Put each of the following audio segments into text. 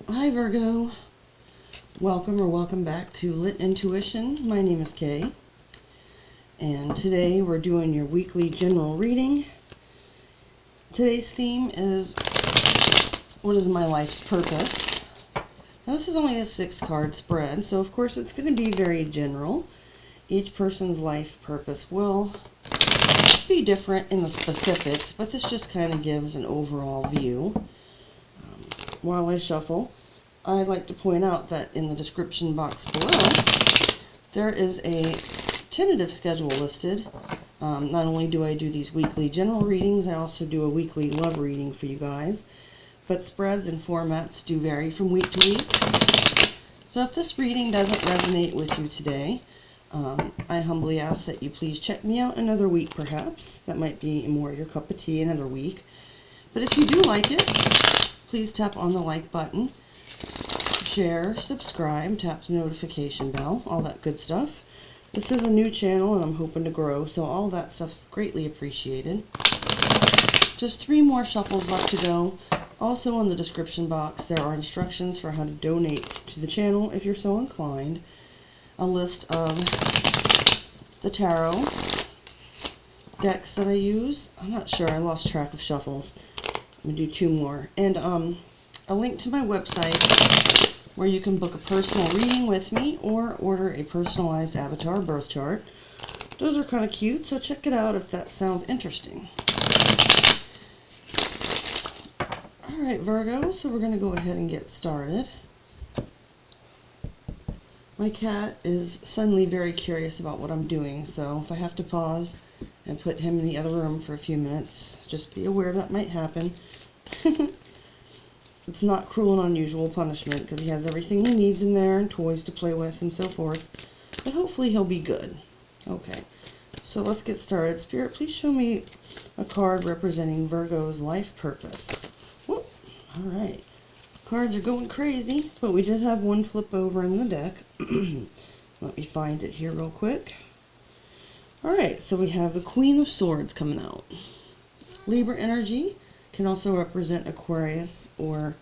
Hi Virgo, welcome back to Lit Intuition. My name is Kay, and today we're doing your weekly general reading. Today's theme is, what is my life's purpose? Now this is only a 6-card spread, so of course it's going to be very general. Each person's life purpose will be different in the specifics, but this just kind of gives an overall view. While I shuffle, I'd like to point out that in the description box below, there is a tentative schedule listed. Not only do I do these weekly general readings, I also do a weekly love reading for you guys. But spreads and formats do vary from week to week. So if this reading doesn't resonate with you today, I humbly ask that you please check me out another week perhaps. That might be more your cup of tea another week. But if you do like it, please tap on the like button, share, subscribe, tap the notification bell, all that good stuff. This is a new channel and I'm hoping to grow, so all that stuff's greatly appreciated. Just 3 more shuffles left to go. Also in the description box there are instructions for how to donate to the channel if you're so inclined. A list of the tarot decks that I use. I'm not sure, I lost track of shuffles. I'm going to do 2 more. And a link to my website where you can book a personal reading with me or order a personalized avatar birth chart. Those are kind of cute, so check it out if that sounds interesting. Alright Virgo, so we're going to go ahead and get started. My cat is suddenly very curious about what I'm doing, so if I have to pause and put him in the other room for a few minutes, just be aware that might happen. It's not cruel and unusual punishment because he has everything he needs in there and toys to play with and so forth, but hopefully he'll be good. Okay, so let's get started. Spirit, please show me a card representing Virgo's life purpose. Whoop. All right, cards are going crazy, but we did have one flip over in the deck. Let me find it here real quick. Alright, so we have the Queen of Swords coming out. Libra energy can also represent Aquarius or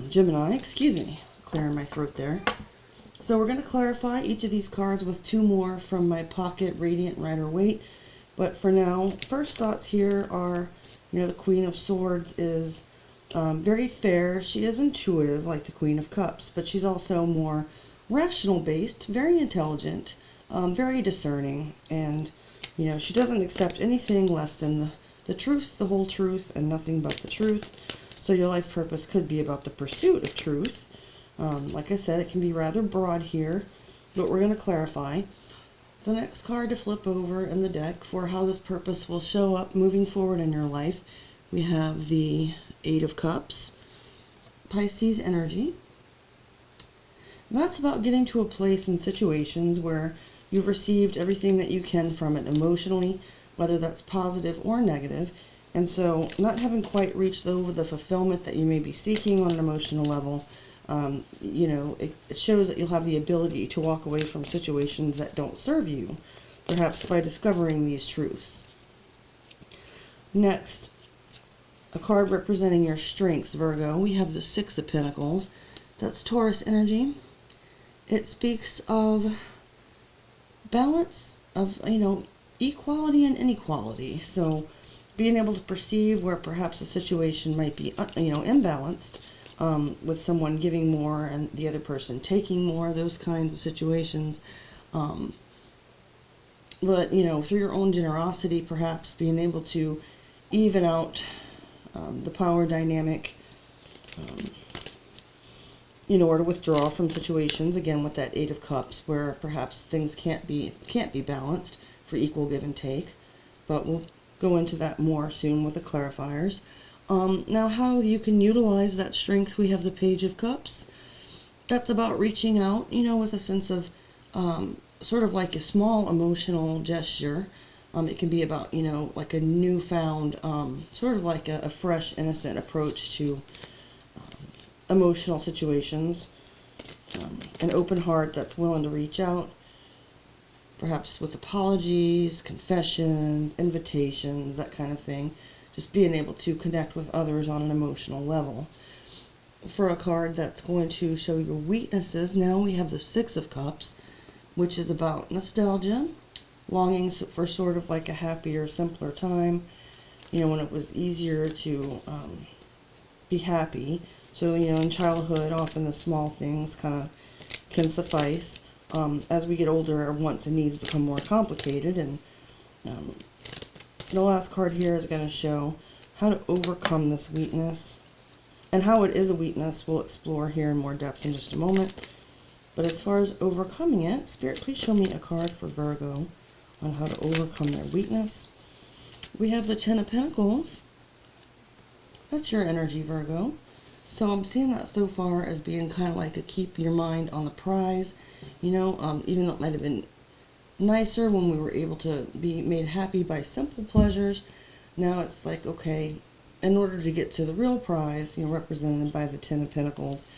Gemini. Excuse me, clearing my throat there. So we're going to clarify each of these cards with 2 more from my pocket Radiant Rider Waite. But for now, first thoughts here are, the Queen of Swords is very fair. She is intuitive like the Queen of Cups, but she's also more rational based, very intelligent, very discerning, and she doesn't accept anything less than the truth, the whole truth, and nothing but the truth. So your life purpose could be about the pursuit of truth. Like I said, it can be rather broad here, but we're going to clarify. The next card to flip over in the deck for how this purpose will show up moving forward in your life, we have the 8 of Cups, Pisces energy. That's about getting to a place in situations where you've received everything that you can from it emotionally, whether that's positive or negative, and so not having quite reached over the fulfillment that you may be seeking on an emotional level, it shows that you'll have the ability to walk away from situations that don't serve you, perhaps by discovering these truths. Next, a card representing your strengths, Virgo. We have the 6 of Pentacles. That's Taurus energy. It speaks of balance, of, equality and inequality. So being able to perceive where perhaps a situation might be, imbalanced, with someone giving more and the other person taking more, those kinds of situations. But, through your own generosity, perhaps being able to even out the power dynamic, or to withdraw from situations, again with that 8 of Cups, where perhaps things can't be balanced for equal give and take. But we'll go into that more soon with the clarifiers. Now how you can utilize that strength, we have the Page of Cups. That's about reaching out, with a sense of sort of like a small emotional gesture. It can be about, like a newfound, sort of like a fresh, innocent approach to emotional situations. An open heart that's willing to reach out, perhaps with apologies, confessions, invitations, that kind of thing. Just being able to connect with others on an emotional level. for a card that's going to show your weaknesses, now we have the Six of Cups, which is about nostalgia, longing for sort of like a happier, simpler time, you know, when it was easier to be happy. So, you know, in childhood, often the small things kind of can suffice. As we get older, our wants and needs become more complicated, and the last card here is going to show how to overcome this weakness. And how it is a weakness, we'll explore here in more depth in just a moment. But as far as overcoming it, Spirit, please show me a card for Virgo on how to overcome their weakness. We have the Ten of Pentacles. That's your energy, Virgo. So I'm seeing that so far as being kind of like a keep your mind on the prize. You know, even though it might have been nicer when we were able to be made happy by simple pleasures, now it's like, okay, in order to get to the real prize, you know, represented by the Ten of Pentacles,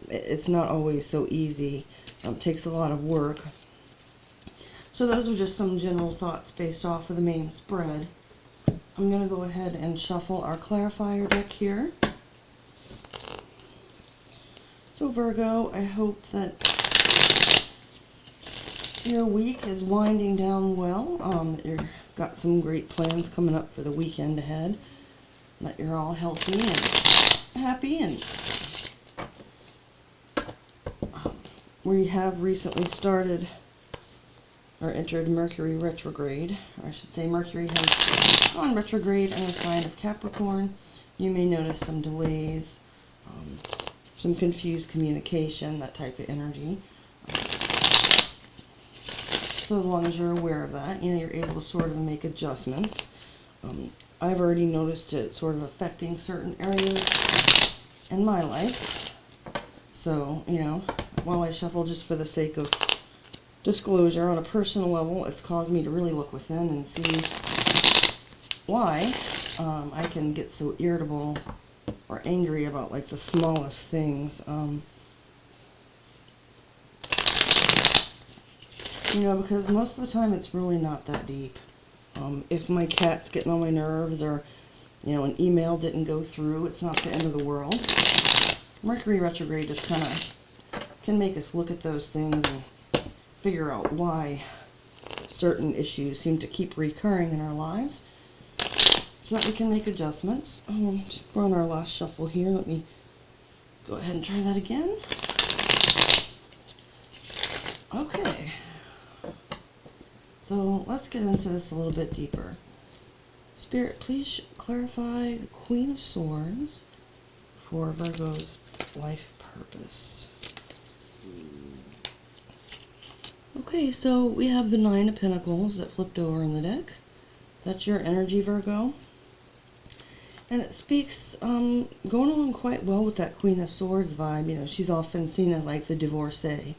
it's not always so easy. It takes a lot of work. So those are just some general thoughts based off of the main spread. I'm going to go ahead and shuffle our clarifier deck here. So Virgo, I hope that your week is winding down well, that you've got some great plans coming up for the weekend ahead, that you're all healthy and happy, and we have recently started or entered Mercury retrograde, or I should say Mercury has gone retrograde in the sign of Capricorn. You may notice some delays, some confused communication, that type of energy. So as long as you're aware of that, you know, you're able to sort of make adjustments. I've already noticed it sort of affecting certain areas in my life. So, you know, while I shuffle just for the sake of disclosure on a personal level, it's caused me to really look within and see why I can get so irritable or angry about like the smallest things. You know, because most of the time it's really not that deep. If my cat's getting on my nerves, or, you know, an email didn't go through, it's not the end of the world. Mercury retrograde just kind of can make us look at those things and figure out why certain issues seem to keep recurring in our lives, so that we can make adjustments. We're on our last shuffle here. Let me go ahead and try that again. Okay. So let's get into this a little bit deeper. Spirit, please clarify the Queen of Swords for Virgo's life purpose. Okay, so we have the Nine of Pentacles that flipped over in the deck. That's your energy, Virgo. And it speaks, going along quite well with that Queen of Swords vibe. You know, she's often seen as like the divorcee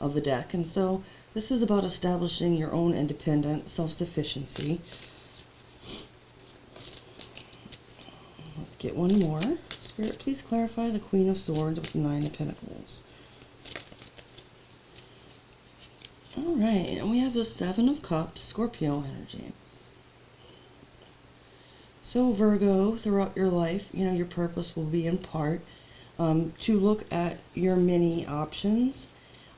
of the deck. And so this is about establishing your own independence, self-sufficiency. Let's get one more. Spirit, please clarify the Queen of Swords with the Nine of Pentacles. Alright, and we have the Seven of Cups, Scorpio energy. So Virgo, throughout your life, you know, your purpose will be in part to look at your many options,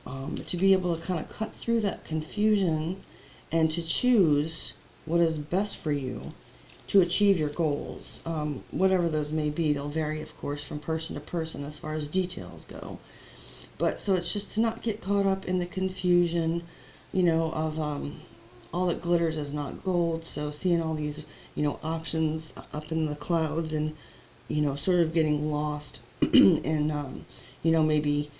to be able to kind of cut through that confusion and to choose what is best for you to achieve your goals. Whatever those may be, they'll vary, of course, from person to person as far as details go. But so it's just to not get caught up in the confusion, you know, of all that glitters is not gold. So seeing all these, you know, options up in the clouds and, you know, sort of getting lost in, you know, maybe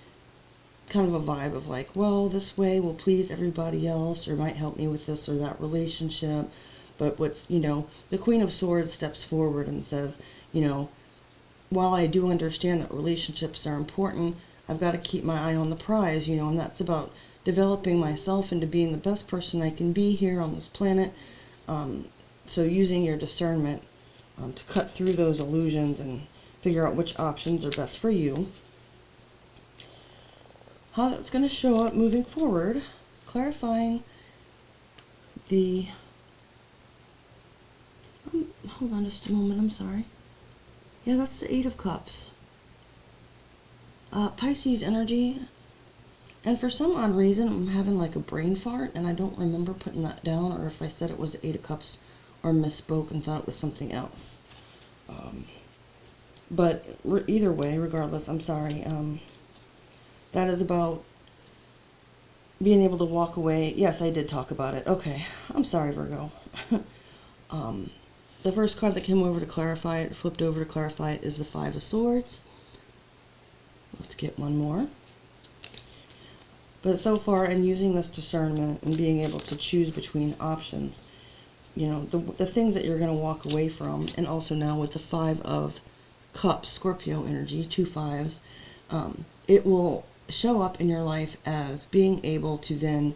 kind of a vibe of like, well, this way will please everybody else or might help me with this or that relationship. But what's, you know, the Queen of Swords steps forward and says, you know, while I do understand that relationships are important, I've got to keep my eye on the prize, you know, and that's about developing myself into being the best person I can be here on this planet. So using your discernment to cut through those illusions and figure out which options are best for you. How that's going to show up moving forward, clarifying the... hold on just a moment, I'm sorry. Yeah, that's the Eight of Cups. Pisces energy. And for some odd reason, I'm having like a brain fart, and I don't remember putting that down, or if I said it was the Eight of Cups, or misspoke and thought it was something else. But either way, regardless, I'm sorry. That is about being able to walk away. Yes, I did talk about it. Okay, I'm sorry, Virgo. The first card that came over to clarify it, flipped over to clarify it, is the Five of Swords. Let's get one more. But so far, in using this discernment and being able to choose between options, you know, the things that you're going to walk away from, and also now with the Five of Cups, Scorpio energy, 2 fives, it will show up in your life as being able to then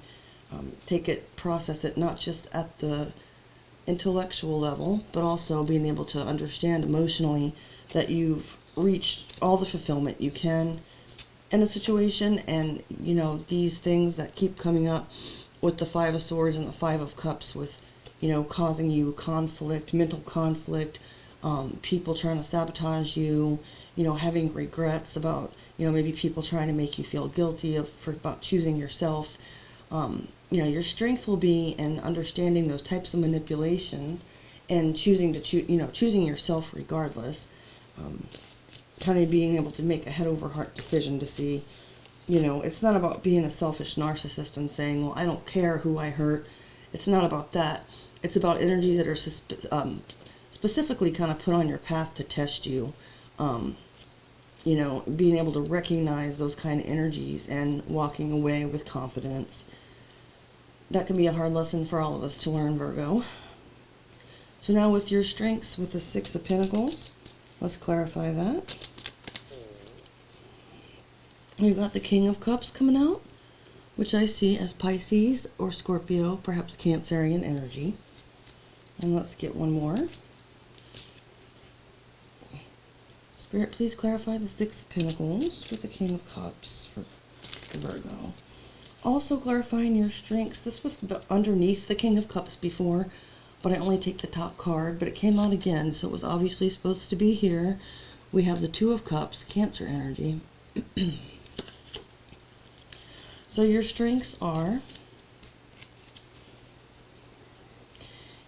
take it, process it, not just at the intellectual level, but also being able to understand emotionally that you've reached all the fulfillment you can in a situation. And you know, these things that keep coming up with the Five of Swords and the Five of Cups, with, you know, causing you conflict, mental conflict, people trying to sabotage you, you know, having regrets about, you know, maybe people trying to make you feel guilty about choosing yourself. You know, your strength will be in understanding those types of manipulations and choosing to choosing yourself regardless. Kind of being able to make a head over heart decision to see, you know, it's not about being a selfish narcissist and saying, well, I don't care who I hurt. It's not about that. It's about energies that are specifically kind of put on your path to test you. You know, being able to recognize those kind of energies and walking away with confidence. That can be a hard lesson for all of us to learn, Virgo. So now with your strengths, with the Six of Pentacles, let's clarify that. We've got the King of Cups coming out, which I see as Pisces or Scorpio, perhaps Cancerian energy. And let's get one more. Spirit, please clarify the Six of Pentacles with the King of Cups for Virgo. Also clarifying your strengths. This was underneath the King of Cups before, but I only take the top card, but it came out again, so it was obviously supposed to be here. We have the Two of Cups, Cancer energy. So your strengths are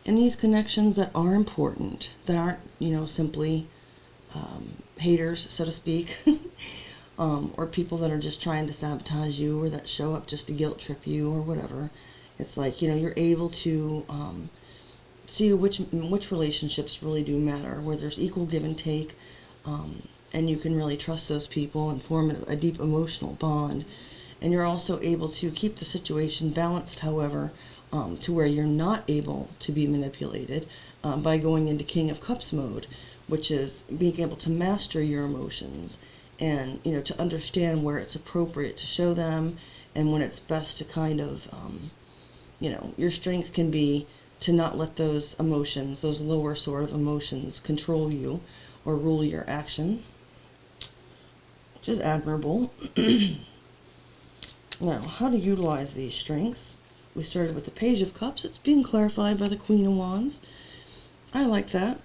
in these connections that are important, that aren't, you know, simply haters, so to speak, or people that are just trying to sabotage you, or that show up just to guilt trip you or whatever. It's like, you know, you're able to see which relationships really do matter, where there's equal give and take, and you can really trust those people and form a deep emotional bond. And you're also able to keep the situation balanced, however, to where you're not able to be manipulated by going into King of Cups mode, which is being able to master your emotions and, you know, to understand where it's appropriate to show them and when it's best to kind of, you know, your strength can be to not let those emotions, those lower sort of emotions, control you or rule your actions, which is admirable. Now, how to utilize these strengths. We started with the Page of Cups. It's being clarified by the Queen of Wands. I like that.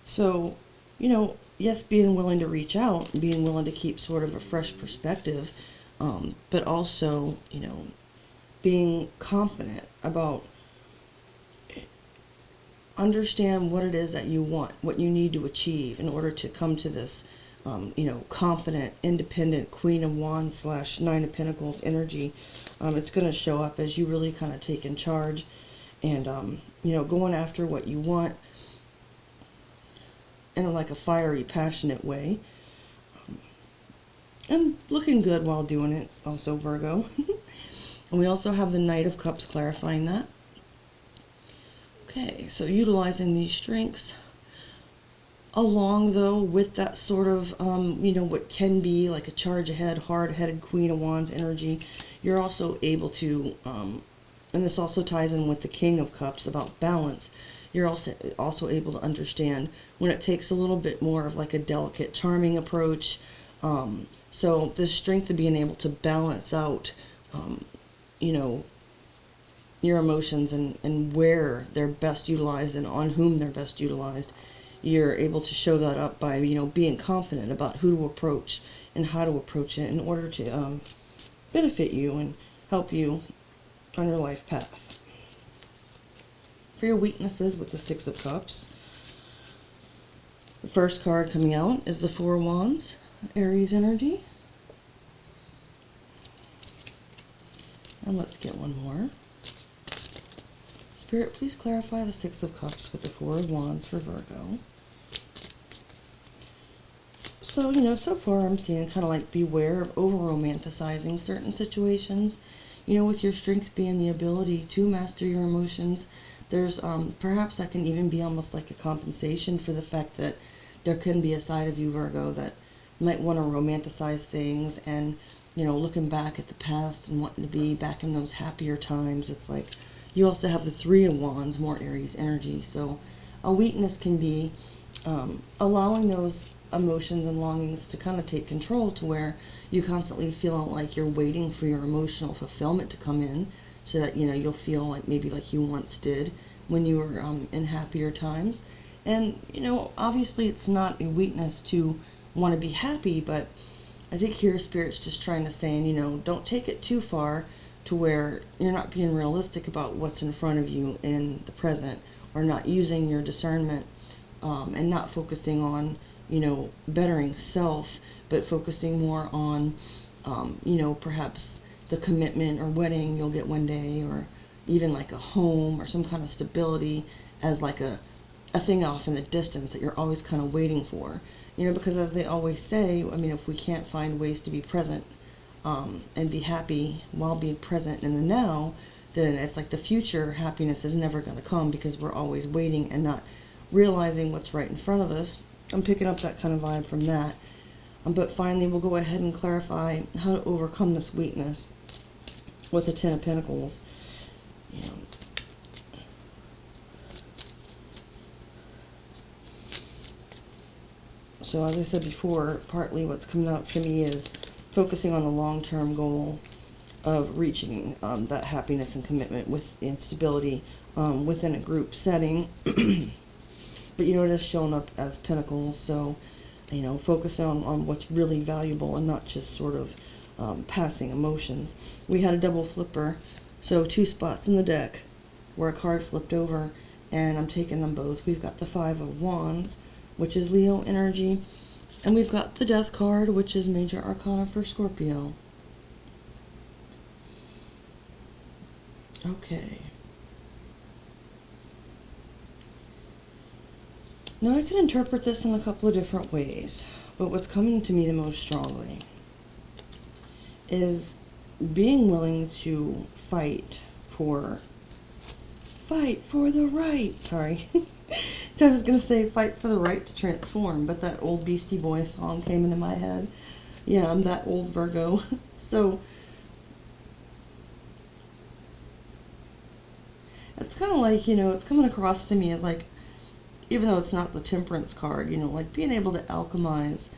So, you know, yes, being willing to reach out, being willing to keep sort of a fresh perspective, but also, you know, being confident about understand what it is that you want, what you need to achieve in order to come to this, you know, confident, independent Queen of Wands / Nine of Pentacles energy. It's going to show up as you really kind of take in charge and, you know, going after what you want in like a fiery, passionate way. And looking good while doing it, also, Virgo. And we also have the Knight of Cups clarifying that. Okay, so utilizing these strengths along, though, with that sort of, you know, what can be like a charge ahead, hard-headed Queen of Wands energy, you're also able to, and this also ties in with the King of Cups about balance, you're also able to understand when it takes a little bit more of like a delicate, charming approach. So the strength of being able to balance out, you know, your emotions and where they're best utilized and on whom they're best utilized you're able to show that up by, being confident about who to approach and how to approach it in order to benefit you and help you on your life path. For your weaknesses with the Six of Cups, the first card coming out is the Four of Wands, Aries energy. And let's get one more. Spirit, please clarify the Six of Cups with the Four of Wands for Virgo. So, so far I'm seeing kind of like beware of over-romanticizing certain situations. With your strength being the ability to master your emotions, there's perhaps that can even be almost like a compensation for the fact that there can be a side of you, Virgo, that might want to romanticize things and, looking back at the past and wanting to be back in those happier times. It's like you also have the Three of Wands, more Aries energy. So a weakness can be allowing those emotions and longings to kind of take control, to where you constantly feel like you're waiting for your emotional fulfillment to come in, so that you'll feel like maybe like you once did when you were in happier times. And obviously it's not a weakness to want to be happy, but I think here Spirit's just trying to say, don't take it too far to where you're not being realistic about what's in front of you in the present, or not using your discernment and not focusing on bettering self, but focusing more on, perhaps the commitment or wedding you'll get one day, or even like a home or some kind of stability as like a thing off in the distance that you're always kind of waiting for. Because as they always say, if we can't find ways to be present and be happy while being present in the now, then it's like the future happiness is never going to come, because we're always waiting and not realizing what's right in front of us. I'm picking up that kind of vibe from that. But finally, we'll go ahead and clarify how to overcome this weakness with the Ten of Pentacles. So as I said before, partly what's coming out for me is focusing on the long-term goal of reaching that happiness and commitment and stability within a group setting. But it is showing up as pentacles, so focus on what's really valuable and not just sort of passing emotions. We had a double flipper, so 2 spots in the deck where a card flipped over, and I'm taking them both. We've got the Five of Wands, which is Leo energy, and we've got the Death card, which is Major Arcana for Scorpio. Okay. Now I can interpret this in a couple of different ways, but what's coming to me the most strongly is being willing to fight for the right. Sorry. I was going to say fight for the right to transform, but that old Beastie Boys song came into my head. Yeah, I'm that old Virgo. So it's kind of like, it's coming across to me as like, even though it's not the Temperance card, like being able to alchemize,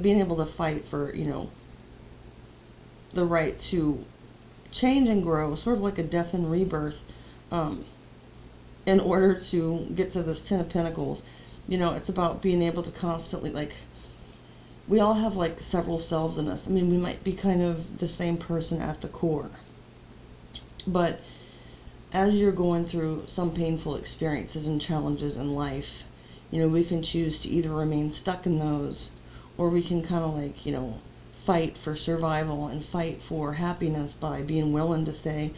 being able to fight for, the right to change and grow, sort of like a death and rebirth, in order to get to this Ten of Pentacles. It's about being able to constantly, like, we all have like several selves in us. We might be kind of the same person at the core, but as you're going through some painful experiences and challenges in life, we can choose to either remain stuck in those, or we can kind of like, fight for survival and fight for happiness by being willing to say,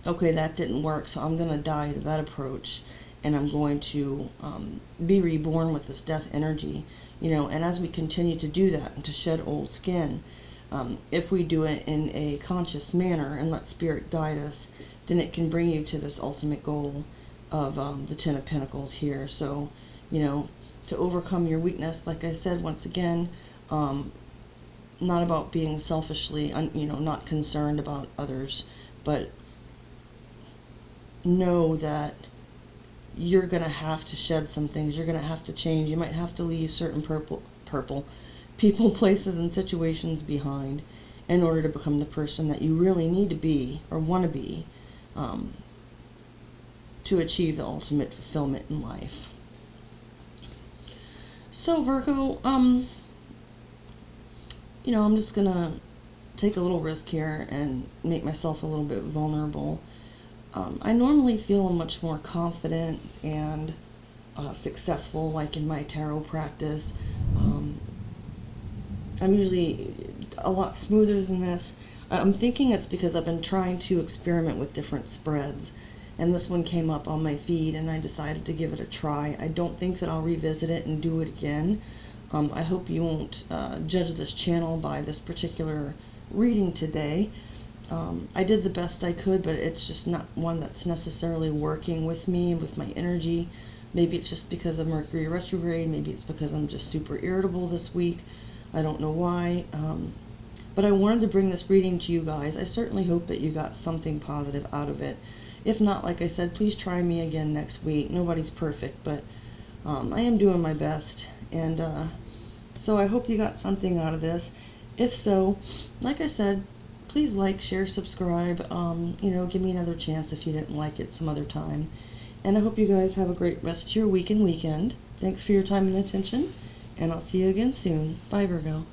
okay, that didn't work, so I'm going to die to that approach, and I'm going to be reborn with this death energy, and as we continue to do that and to shed old skin, if we do it in a conscious manner and let Spirit guide us, then it can bring you to this ultimate goal of the Ten of Pentacles here. So, to overcome your weakness, like I said, once again, not about being selfishly, not concerned about others, but know that you're going to have to shed some things. You're going to have to change. You might have to leave certain people, places, and situations behind in order to become the person that you really need to be or want to be, to achieve the ultimate fulfillment in life. So Virgo, you know, I'm just gonna take a little risk here and make myself a little bit vulnerable. I normally feel much more confident and successful, like in my tarot practice. I'm usually a lot smoother than this. I'm thinking it's because I've been trying to experiment with different spreads, and this one came up on my feed and I decided to give it a try. I don't think that I'll revisit it and do it again. I hope you won't judge this channel by this particular reading today. I did the best I could, but it's just not one that's necessarily working with me and with my energy. Maybe it's just because of Mercury retrograde. Maybe it's because I'm just super irritable this week. I don't know why. But I wanted to bring this reading to you guys. I certainly hope that you got something positive out of it. If not, like I said, please try me again next week. Nobody's perfect, but I am doing my best. And so I hope you got something out of this. If so, like I said, please like, share, subscribe. You know, give me another chance if you didn't like it some other time. And I hope you guys have a great rest of your week and weekend. Thanks for your time and attention, and I'll see you again soon. Bye, Virgo.